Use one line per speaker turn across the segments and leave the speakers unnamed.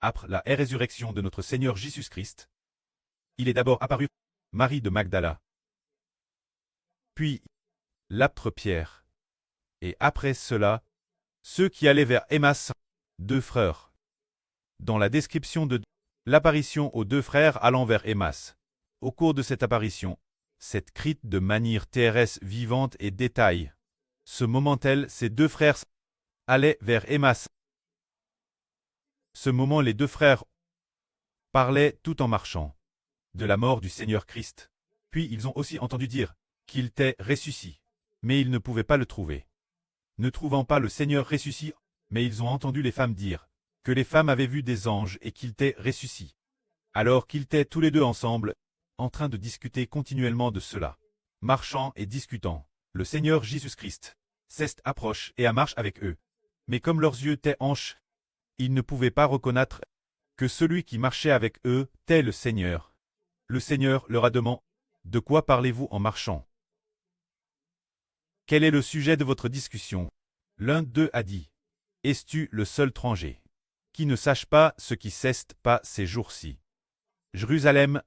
après la résurrection de notre Seigneur Jésus-Christ, il est d'abord apparu à Marie de Magdala, puis l'apôtre Pierre, et après cela, ceux qui allaient vers Emmaüs, deux frères. Dans la description de l'apparition aux deux frères allant vers Emmaüs, au cours de cette apparition, cette crite de manière terrestre vivante et détaille. Ce moment tel, ces deux frères allaient vers Emmaüs. Ce moment, les deux frères parlaient tout en marchant de la mort du Seigneur Christ. Puis ils ont aussi entendu dire qu'il était ressuscité, mais ils ne pouvaient pas le trouver. Ne trouvant pas le Seigneur ressuscité, mais ils ont entendu les femmes dire que les femmes avaient vu des anges et qu'il était ressuscité. Alors qu'ils étaient tous les deux ensemble, en train de discuter continuellement de cela, marchant et discutant, le Seigneur Jésus-Christ approche et marche avec eux. Mais comme leurs yeux étaient hanches, ils ne pouvaient pas reconnaître que celui qui marchait avec eux était le Seigneur. Le Seigneur leur a demandé « De quoi parlez-vous en marchant ?» Quel est le sujet de votre discussion? L'un d'eux a dit « Es-tu le seul étranger qui ne sache pas ce qui cesse pas ces jours-ci? Jérusalem.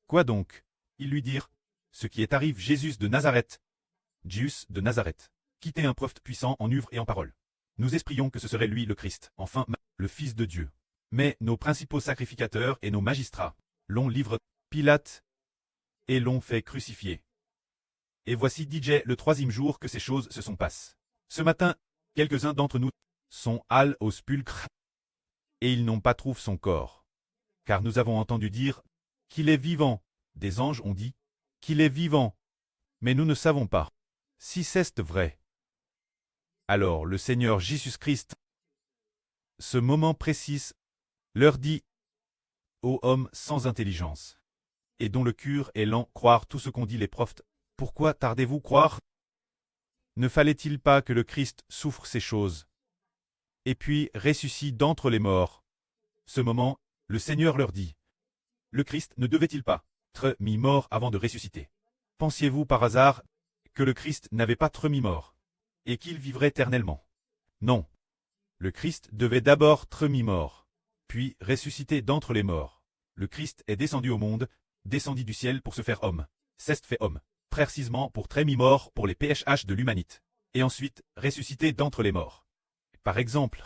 Quoi donc? Ils lui dirent « Ce qui est arrive Jésus de Nazareth. Jésus de Nazareth, qui était un prophète puissant en œuvre et en parole. Nous esprions que ce serait lui le Christ, enfin le Fils de Dieu. Mais nos principaux sacrificateurs et nos magistrats l'ont livré Pilate et l'ont fait crucifier. Et voici DJ le troisième jour que ces choses se sont passées. Ce matin, quelques-uns d'entre nous sont allés au sépulcre et ils n'ont pas trouvé son corps. Car nous avons entendu dire qu'il est vivant. Des anges ont dit qu'il est vivant. Mais nous ne savons pas si c'est vrai. Alors le Seigneur Jésus-Christ, ce moment précis, leur dit ô hommes sans intelligence, et dont le cœur est lent croire tout ce qu'ont dit les prophètes, pourquoi tardez-vous croire? Ne fallait-il pas que le Christ souffre ces choses, et puis ressuscite d'entre les morts? Ce moment, le Seigneur leur dit le Christ ne devait-il pas être mis mort avant de ressusciter? Pensiez-vous par hasard que le Christ n'avait pas être mis mort, et qu'il vivrait éternellement? Non. Le Christ devait d'abord être mis mort, puis ressusciter d'entre les morts. Le Christ est descendu au monde, descendu du ciel pour se faire homme. C'est fait homme, précisément pour être mis mort pour les péchés de l'humanité, et ensuite ressusciter d'entre les morts. Par exemple,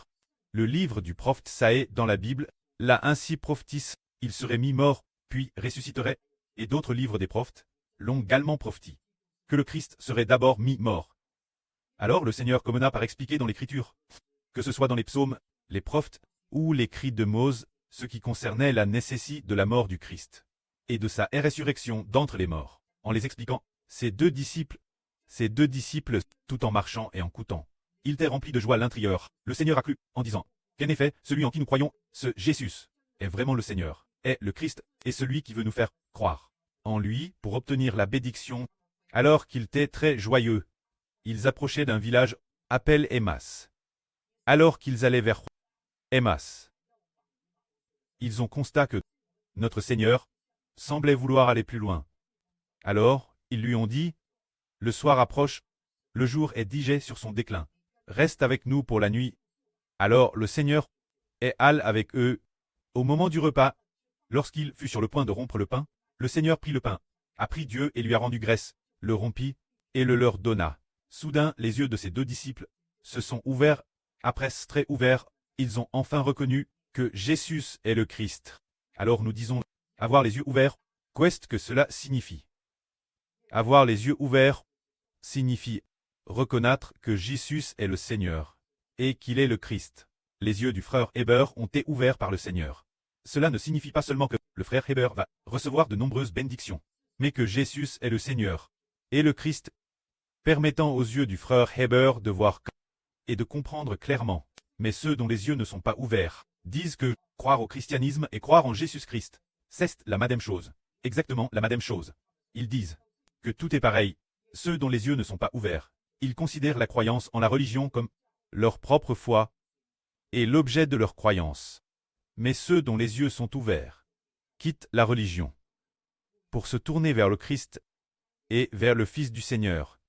le livre du prophète Isaïe dans la Bible l'a ainsi prophétisé, il serait mis mort, puis ressusciterait, et d'autres livres des prophètes l'ont également prophétisé, que le Christ serait d'abord mis mort. Alors le Seigneur commença par expliquer dans l'Écriture, que ce soit dans les psaumes, les prophètes, ou les cris de Moïse, ce qui concernait la nécessité de la mort du Christ, et de sa résurrection d'entre les morts, en les expliquant, ces deux disciples, tout en marchant et en coûtant. Ils étaient remplis de joie à l'intérieur. Le Seigneur a cru, en disant, qu'en effet, celui en qui nous croyons, ce Jésus, est vraiment le Seigneur, est le Christ, et celui qui veut nous faire croire en lui pour obtenir la bénédiction. Alors qu'ils étaient très joyeux, ils approchaient d'un village appelé Emmaüs. Alors qu'ils allaient vers Emmaüs, ils ont constaté que notre Seigneur semblait vouloir aller plus loin. Alors, ils lui ont dit, le soir approche, le jour est déjà sur son déclin. Reste avec nous pour la nuit. Alors le Seigneur est allé avec eux. Au moment du repas, lorsqu'il fut sur le point de rompre le pain, le Seigneur prit le pain, a pris Dieu et lui a rendu grâce, le rompit, et le leur donna. Soudain, les yeux de ces deux disciples se sont ouverts. Après très ouverts, ils ont enfin reconnu que Jésus est le Christ. Alors nous disons, avoir les yeux ouverts, qu'est-ce que cela signifie? Avoir les yeux ouverts signifie reconnaître que Jésus est le Seigneur, et qu'il est le Christ. Les yeux du frère Heber ont été ouverts par le Seigneur. Cela ne signifie pas seulement que le frère Heber va recevoir de nombreuses bénédictions, mais que Jésus est le Seigneur, et le Christ, permettant aux yeux du frère Heber de voir et de comprendre clairement. Mais ceux dont les yeux ne sont pas ouverts disent que croire au christianisme et croire en Jésus-Christ, c'est la même chose. Exactement la même chose. Ils disent que tout est pareil. Ceux dont les yeux ne sont pas ouverts, ils considèrent la croyance en la religion comme leur propre foi et l'objet de leur croyance. Mais ceux dont les yeux sont ouverts quittent la religion pour se tourner vers le Christ et vers le Fils du Seigneur.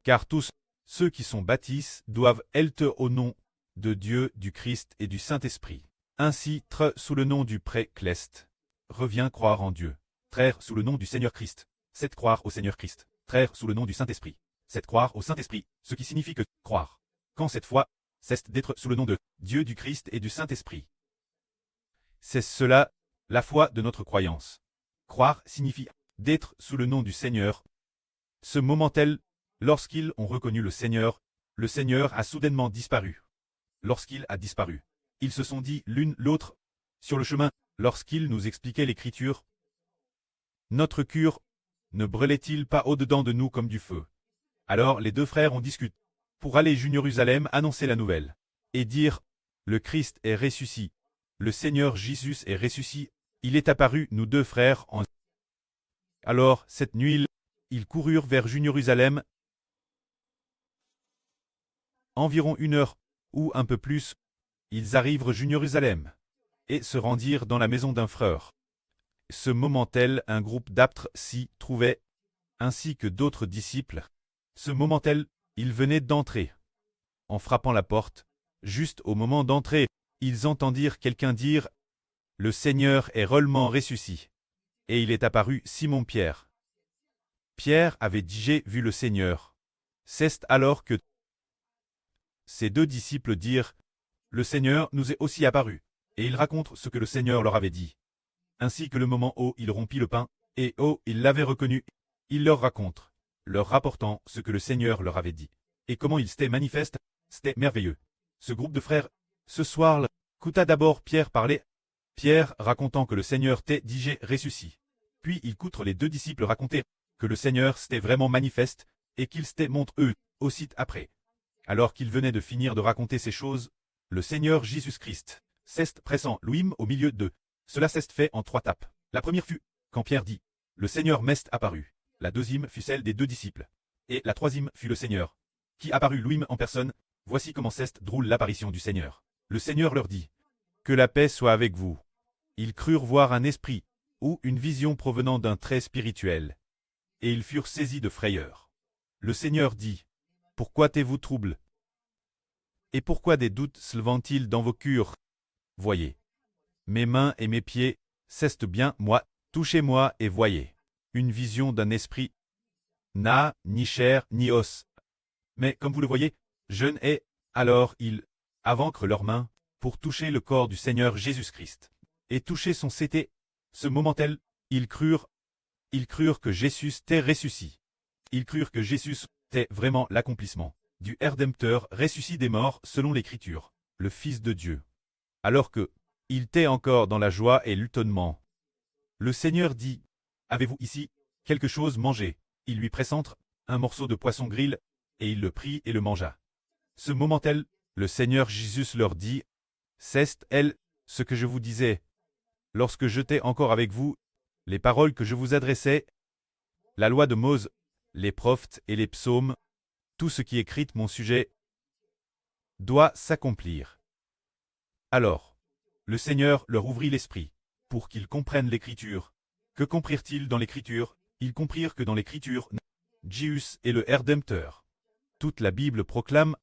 Car tous ceux qui sont baptisés doivent être au nom de Dieu, du Christ et du Saint-Esprit. Ainsi, sous le nom du pré-cleste, revient croire en Dieu. Traire sous le nom du Seigneur Christ, c'est croire au Seigneur Christ. Traire sous le nom du Saint-Esprit, c'est croire au Saint-Esprit, ce qui signifie que croire. Quand cette foi, c'est d'être sous le nom de Dieu, du Christ et du Saint-Esprit. C'est cela, la foi de notre croyance. Croire signifie d'être sous le nom du Seigneur. Ce moment-tel, lorsqu'ils ont reconnu le Seigneur a soudainement disparu. Lorsqu'il a disparu, ils se sont dit l'une l'autre, sur le chemin, lorsqu'il nous expliquait l'Écriture. Notre cœur ne brûlait-il pas au-dedans de nous comme du feu? Alors les deux frères ont discuté pour aller jusqu'à Jérusalem annoncer la nouvelle et dire, le Christ est ressuscité, le Seigneur Jésus est ressuscité, il est apparu nous deux frères en... Alors, cette nuit, ils coururent vers Jérusalem. Environ 1 heure, ou un peu plus, ils arrivèrent à Jérusalem, et se rendirent dans la maison d'un frère. Ce moment-tel, un groupe d'apôtres s'y trouvait, ainsi que d'autres disciples. Ce moment-tel, ils venaient d'entrer. En frappant la porte, juste au moment d'entrer, ils entendirent quelqu'un dire « Le Seigneur est réellement ressuscité. » Et il est apparu Simon-Pierre. Pierre avait déjà vu le Seigneur. C'est alors que ces deux disciples dirent « Le Seigneur nous est aussi apparu. » Et ils racontent ce que le Seigneur leur avait dit. Ainsi que le moment où il rompit le pain, et où il l'avait reconnu, il leur raconte, leur rapportant ce que le Seigneur leur avait dit. Et comment il s'était manifeste, c'était merveilleux. Ce groupe de frères, ce soir-là, écouta d'abord Pierre parler, Pierre racontant que le Seigneur t'est déjà ressuscité. Puis il écoute les deux disciples raconter que le Seigneur s'était vraiment manifeste, et qu'il s'était montré eux, aussi après. Alors qu'ils venaient de finir de raconter ces choses, le Seigneur Jésus-Christ s'est pressant lui-même au milieu d'eux. Cela s'est fait en 3 tapes. La première fut, quand Pierre dit, le Seigneur m'est apparu. La deuxième fut celle des deux disciples. Et la troisième fut le Seigneur, qui apparut lui-même en personne. Voici comment c'est drôle l'apparition du Seigneur. Le Seigneur leur dit, que la paix soit avec vous. Ils crurent voir un esprit, ou une vision provenant d'un trait spirituel. Et ils furent saisis de frayeur. Le Seigneur dit, pourquoi êtes-vous troublés? Et pourquoi des doutes se levant-ils dans vos cœurs? Voyez. Mes mains et mes pieds, c'est bien moi, touchez-moi et voyez. Une vision d'un esprit. N'a ni chair ni os. Mais comme vous le voyez, je n'ai. Alors ils avancrent leurs mains pour toucher le corps du Seigneur Jésus-Christ. Et toucher son c'était. Ce moment-tel, ils crurent que Jésus était ressuscité. Ils crurent que Jésus était vraiment l'accomplissement du Rédempteur ressuscité des morts selon l'Écriture, le Fils de Dieu. Alors que il était encore dans la joie et l'étonnement. Le Seigneur dit, avez-vous ici quelque chose mangé? Il lui présente un morceau de poisson grillé, et il le prit et le mangea. Ce moment-tel, le Seigneur Jésus leur dit, c'est elle, ce que je vous disais. Lorsque j'étais encore avec vous, les paroles que je vous adressais, la loi de Moïse, les prophètes et les psaumes, tout ce qui est écrit mon sujet, doit s'accomplir. Alors, le Seigneur leur ouvrit l'esprit, pour qu'ils comprennent l'Écriture. Que comprirent-ils dans l'Écriture? Ils comprirent que dans l'Écriture, Jésus est le Rédempteur. Toute la Bible proclame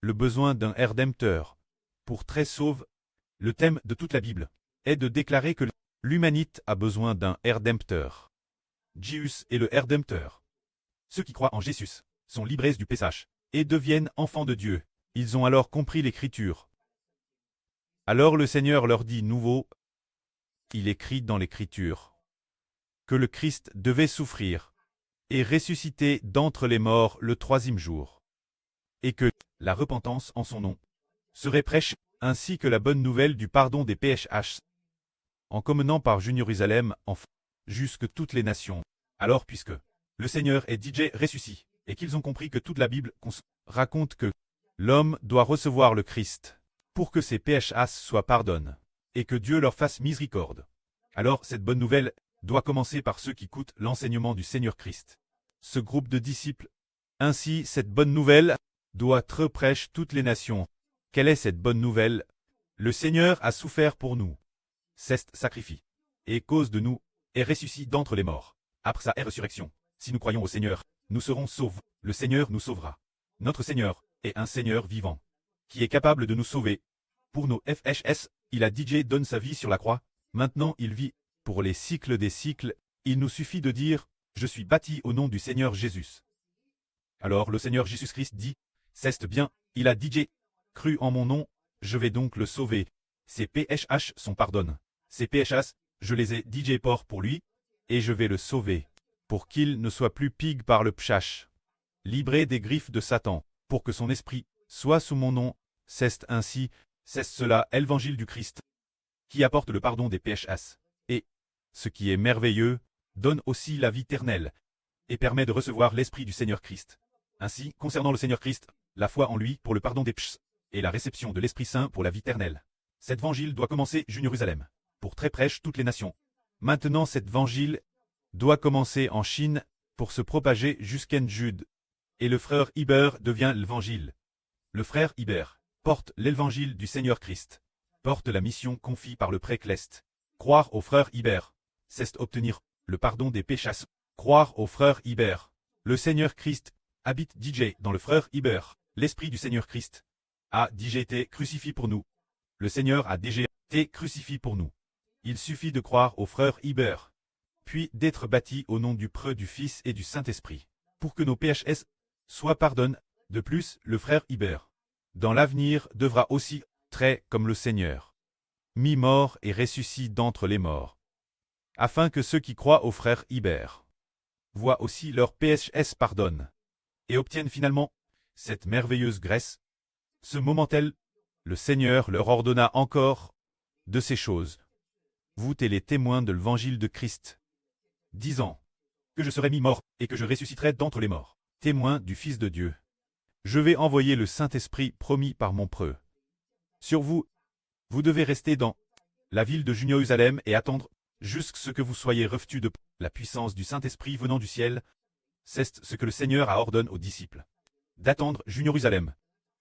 le besoin d'un Rédempteur. Pour très sauve, le thème de toute la Bible est de déclarer que l'humanité a besoin d'un Rédempteur. Jésus est le Rédempteur. Ceux qui croient en Jésus sont libres du péchage et deviennent enfants de Dieu. Ils ont alors compris l'Écriture. Alors le Seigneur leur dit nouveau, il écrit dans l'Écriture que le Christ devait souffrir et ressusciter d'entre les morts le 3e jour, et que la repentance en son nom serait prêchée, ainsi que la bonne nouvelle du pardon des péchés, en commençant par Jérusalem, enfin, jusque toutes les nations. Alors puisque le Seigneur est DJ ressuscité, et qu'ils ont compris que toute la Bible raconte que l'homme doit recevoir le Christ, pour que ses péchés soient pardonnés, et que Dieu leur fasse miséricorde. Alors cette bonne nouvelle doit commencer par ceux qui écoutent l'enseignement du Seigneur Christ. Ce groupe de disciples. Ainsi cette bonne nouvelle doit être prêchée toutes les nations. Quelle est cette bonne nouvelle? Le Seigneur a souffert pour nous. C'est sacrifié. Et cause de nous, est ressuscité d'entre les morts. Après sa résurrection, si nous croyons au Seigneur, nous serons sauvés. Le Seigneur nous sauvera. Notre Seigneur est un Seigneur vivant. qui est capable de nous sauver. Pour nos FHS, il a DJ donne sa vie sur la croix, maintenant il vit. Pour les cycles des cycles, il nous suffit de dire « Je suis baptisé au nom du Seigneur Jésus ». Alors le Seigneur Jésus-Christ dit « C'est bien, il a DJ, cru en mon nom, je vais donc le sauver. Ses PHH sont pardonnés. Ses PHS, je les ai DJ pour lui, et je vais le sauver, pour qu'il ne soit plus pig par le pchash, libré des griffes de Satan, pour que son esprit soit sous mon nom. C'est ainsi, c'est cela l'évangile du Christ, qui apporte le pardon des PHS. Et, ce qui est merveilleux, donne aussi la vie éternelle, et permet de recevoir l'Esprit du Seigneur Christ. Ainsi, concernant le Seigneur Christ, la foi en lui pour le pardon des PHS, et la réception de l'Esprit Saint pour la vie éternelle. Cet évangile doit commencer à Jérusalem, pour très prêche toutes les nations. Maintenant cet évangile doit commencer en Chine, pour se propager jusqu'en Jude. Et le frère Iber devient l'évangile. Le frère Iber porte l'évangile du Seigneur Christ, porte la mission confiée par le pré-Cleste. Croire au frère Iber, c'est obtenir le pardon des péchés. Croire au frère Iber. Le Seigneur Christ habite DJ dans le frère Iber. L'Esprit du Seigneur Christ a déjà été crucifié pour nous. Le Seigneur a déjà été crucifié pour nous. Il suffit de croire au frère Iber, puis d'être bâti au nom du Preux du Fils et du Saint-Esprit, pour que nos PHS soient pardonnés. De plus, le frère Iber, dans l'avenir, devra aussi, très comme le Seigneur, mi-mort et ressuscité d'entre les morts, afin que ceux qui croient au frère Iber voient aussi leurs PHS pardonnés, et obtiennent finalement cette merveilleuse grâce. Ce moment-tel, le Seigneur leur ordonna encore de ces choses. Vous êtes les témoins de l'évangile de Christ, disant que je serai mis-mort et que je ressusciterai d'entre les morts, témoin du Fils de Dieu. Je vais envoyer le Saint-Esprit promis par mon preux. Sur vous, vous devez rester dans la ville de Jérusalem et attendre jusqu'à ce que vous soyez revêtus de la puissance du Saint-Esprit venant du ciel. C'est ce que le Seigneur a ordonné aux disciples. D'attendre Jérusalem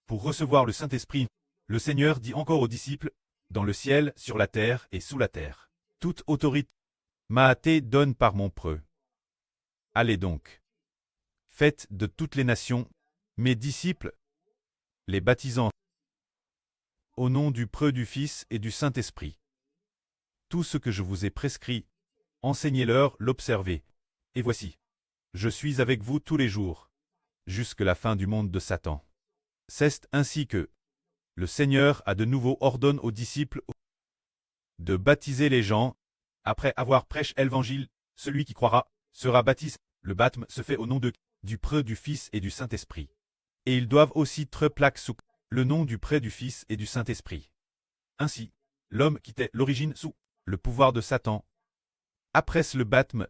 pour recevoir le Saint-Esprit. Le Seigneur dit encore aux disciples, dans le ciel, sur la terre et sous la terre, toute autorité m'a été donnée par mon preux. Allez donc. Faites de toutes les nations mes disciples, les baptisant au nom du Preux du Fils et du Saint-Esprit. Tout ce que je vous ai prescrit, enseignez-leur l'observer. Et voici, je suis avec vous tous les jours, jusqu'à la fin du monde de Satan. C'est ainsi que le Seigneur a de nouveau ordonné aux disciples de baptiser les gens. Après avoir prêché l'évangile, celui qui croira sera baptisé. Le baptême se fait au nom du Preux du Fils et du Saint-Esprit. Et ils doivent aussi plaquer sous le nom du Preux du Fils et du Saint-Esprit. Ainsi, l'homme qui était l'origine sous le pouvoir de Satan, après le baptême,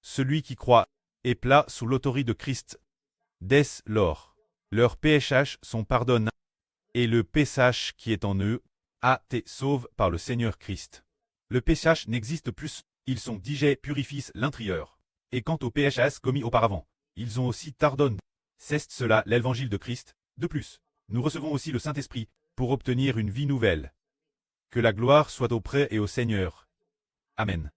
celui qui croit est plat sous l'autorité de Christ. Dès lors, leurs PHH sont pardonnés, et le PSH qui est en eux a été sauvé par le Seigneur Christ. Le PSH n'existe plus, ils sont déjà purifiés l'intérieur. Et quant aux PHS commis auparavant, ils ont aussi tardonné. C'est cela l'évangile de Christ. De plus, nous recevons aussi le Saint-Esprit pour obtenir une vie nouvelle. Que la gloire soit auprès et au Seigneur. Amen.